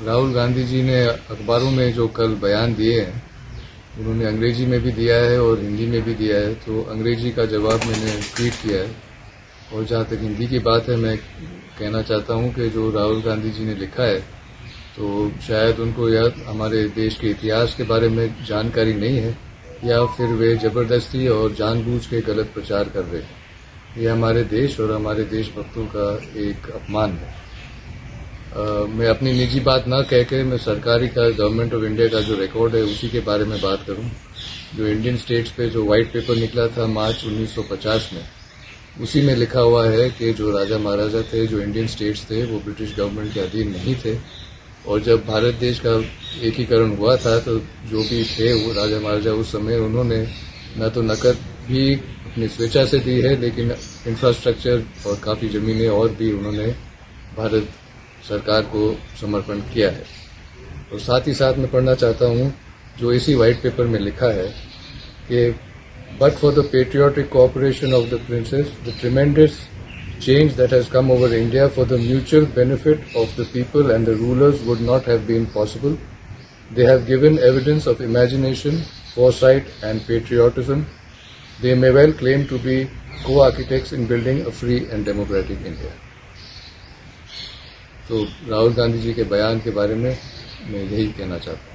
राहुल गांधी जी ने अखबारों में जो कल बयान दिए हैं, उन्होंने अंग्रेजी में भी दिया है और हिंदी में भी दिया है। तो अंग्रेजी का जवाब मैंने ट्वीट किया है, और जहाँ तक हिंदी की बात है, मैं कहना चाहता हूँ कि जो राहुल गांधी जी ने लिखा है, तो शायद उनको यह हमारे देश के इतिहास के बारे में जानकारी नहीं है, या फिर वे जबरदस्ती और जानबूझ के गलत प्रचार कर रहे हैं। यह हमारे देश और हमारे देशभक्तों का एक अपमान है। मैं अपनी निजी बात ना कह के मैं सरकारी का, गवर्नमेंट ऑफ इंडिया का जो रिकॉर्ड है उसी के बारे में बात करूं। जो इंडियन स्टेट्स पे जो व्हाइट पेपर निकला था मार्च 1950 में, उसी में लिखा हुआ है कि जो राजा महाराजा थे, जो इंडियन स्टेट्स थे, वो ब्रिटिश गवर्नमेंट के अधीन नहीं थे। और जब भारत देश का एकीकरण हुआ था, तो जो भी थे वो राजा महाराजा उस समय, उन्होंने न तो नकद भी अपनी स्वेच्छा से दी है, लेकिन इंफ्रास्ट्रक्चर और काफ़ी ज़मीनें और भी उन्होंने भारत सरकार को समर्पण किया है। और साथ ही साथ मैं पढ़ना चाहता हूँ जो इसी व्हाइट पेपर में लिखा है कि but for the patriotic cooperation of the princess, the tremendous change that has come over India for the mutual benefit of the people and the rulers would not have been possible. They have given evidence of imagination, foresight and patriotism. They may well claim to be co-architects in building a free and democratic India. तो राहुल गांधी जी के बयान के बारे में मैं यही कहना चाहता हूँ।